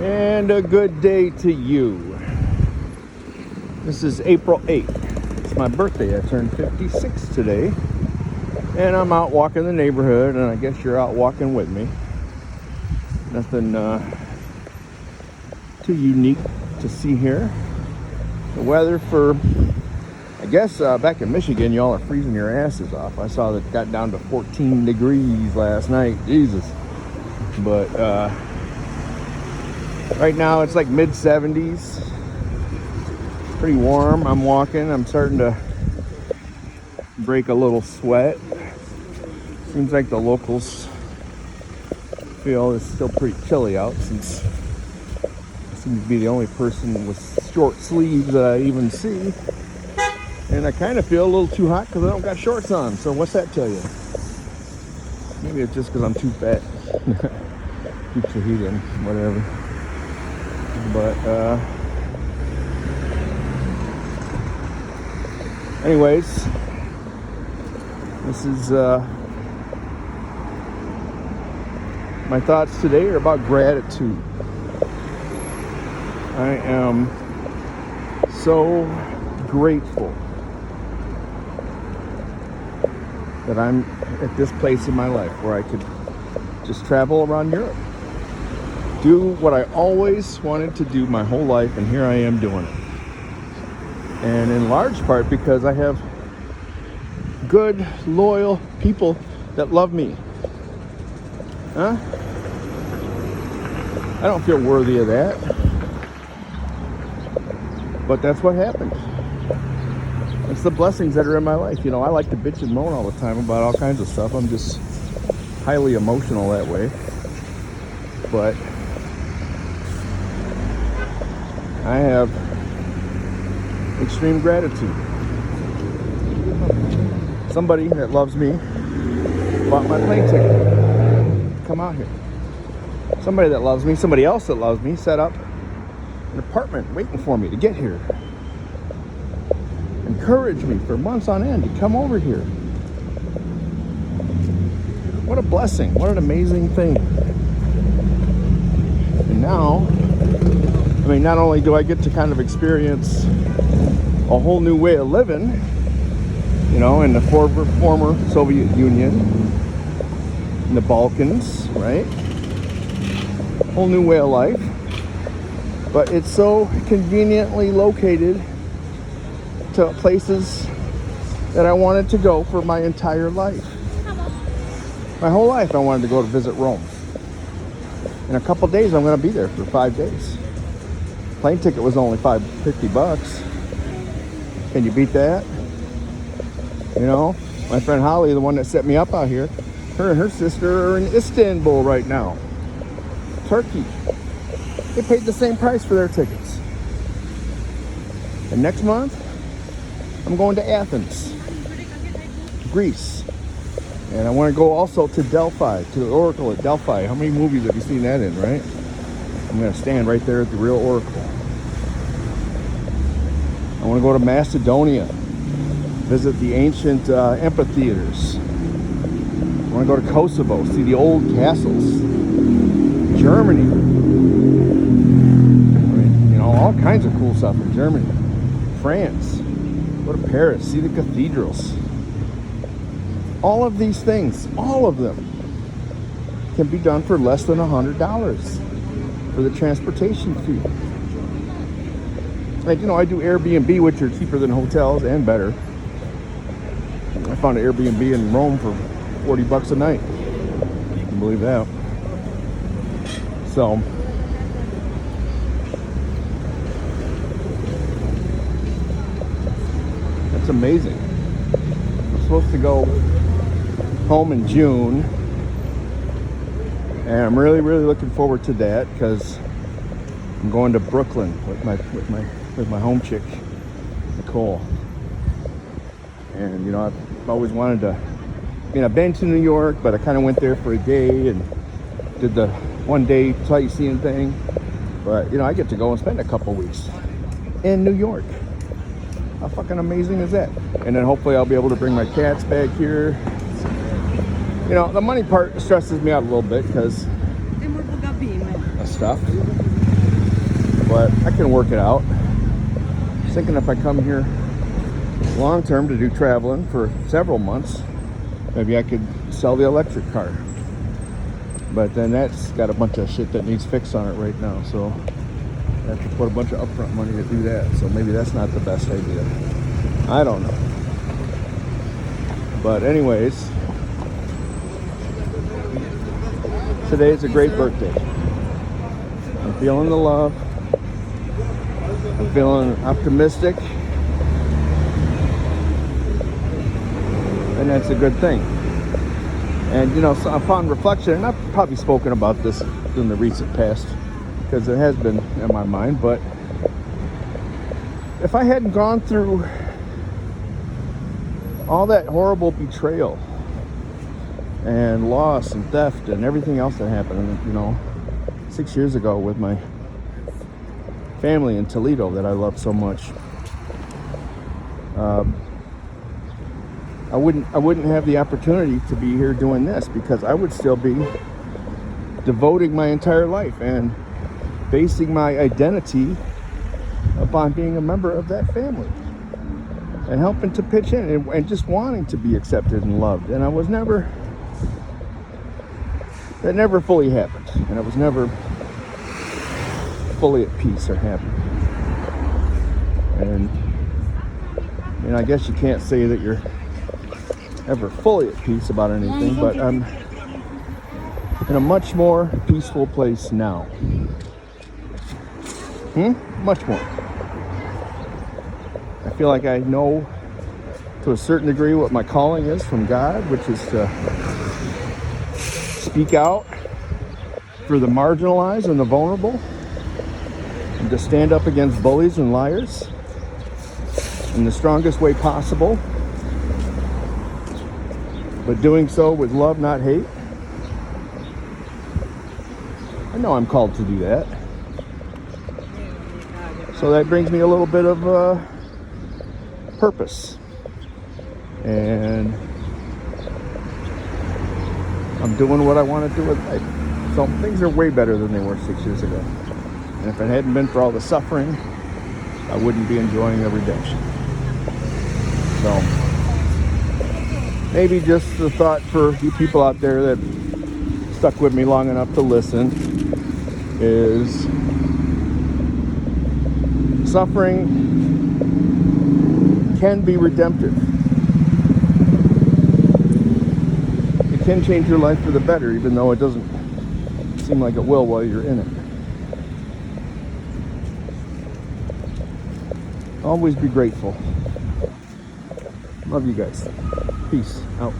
And a good day to you. This is April 8th. It's my birthday. I turned 56 today. And I'm out walking the neighborhood, and I guess you're out walking with me. Nothing too unique to see here. The weather for, I guess back in Michigan, y'all are freezing your asses off. I saw that it got down to 14 degrees last night. Jesus. But right now it's like mid 70s. Pretty warm. I'm walking. I'm starting to break a little sweat. Seems like the locals feel it's still pretty chilly out, since I seem to be the only person with short sleeves that I even see. And I kind of feel a little too hot because I don't got shorts on. So what's that tell you? Maybe it's just because I'm too fat. Keeps the heat in, whatever. But anyways, this is my thoughts today are about gratitude. I am so grateful that I'm at this place in my life where I could just travel around Europe. Do what I always wanted to do my whole life, and here I am doing it. And in large part because I have good, loyal people that love me. Huh? I don't feel worthy of that. But that's what happened. It's the blessings that are in my life. You know, I like to bitch and moan all the time about all kinds of stuff. I'm just highly emotional that way. But I have extreme gratitude. Somebody that loves me bought my plane ticket to come out here. Somebody that loves me, somebody else that loves me, set up an apartment waiting for me to get here. Encouraged me for months on end to come over here. What a blessing. What an amazing thing. And now, I mean, not only do I get to kind of experience a whole new way of living, you know, in the former Soviet Union, in the Balkans, right? Whole new way of life. But it's so conveniently located to places that I wanted to go for my entire life. My whole life I wanted to go to visit Rome. In a couple days I'm going to be there for 5 days. Plane ticket was only $50. Can you beat that? You know, my friend Holly, the one that set me up out here, her and her sister are in Istanbul right now, Turkey. They paid the same price for their tickets. And next month, I'm going to Athens, Greece. And I want to go also to Delphi, to the Oracle at Delphi. How many movies have you seen that in, right? I'm going to stand right there at the real Oracle. I want to go to Macedonia, visit the ancient amphitheaters. I want to go to Kosovo, see the old castles. Germany. I mean, you know, all kinds of cool stuff in Germany. France. Go to Paris, see the cathedrals. All of these things, all of them, can be done for less than $100 for the transportation fee. Like, you know, I do Airbnb, which are cheaper than hotels and better. I found an Airbnb in Rome for $40 a night. You can believe that. So, that's amazing. I'm supposed to go home in June, and I'm really looking forward to that because I'm going to Brooklyn with my home chick, Nicole. And you know, I've always wanted to. I mean, I've been to New York, but I kind of went there for a day and did the one-day sightseeing thing. But you know, I get to go and spend a couple weeks in New York. How fucking amazing is that? And then hopefully I'll be able to bring my cats back here. You know, the money part stresses me out a little bit because of stuff. but I can work it out. I was thinking if I come here long term to do traveling for several months, maybe I could sell the electric car. But then that's got a bunch of shit that needs fixed on it right now, so I have to put a bunch of upfront money to do that. So maybe that's not the best idea. I don't know. But anyways, today is a great birthday. I'm feeling the love. I'm feeling optimistic. And that's a good thing. And you know, so upon reflection, and I've probably spoken about this in the recent past because it has been in my mind, but if I hadn't gone through all that horrible betrayal and loss and theft and everything else that happened, you know, 6 years ago with my family in Toledo that I love so much, I wouldn't have the opportunity to be here doing this, because I would still be devoting my entire life and basing my identity upon being a member of that family and helping to pitch in and just wanting to be accepted and loved. And that never fully happened, and I was never fully at peace or happy. And I guess you can't say that you're ever fully at peace about anything, but I'm in a much more peaceful place now. Much more. I feel like I know to a certain degree what my calling is from God, which is to speak out for the marginalized and the vulnerable, and to stand up against bullies and liars in the strongest way possible, but doing so with love, not hate. I know I'm called to do that. So that brings me a little bit of purpose. And I'm doing what I want to do with life. So things are way better than they were 6 years ago. And if it hadn't been for all the suffering, I wouldn't be enjoying every day. So maybe just the thought for you people out there that stuck with me long enough to listen is suffering can be redemptive. It can change your life for the better, even though it doesn't seem like it will while you're in it. Always be grateful. Love you guys. Peace out.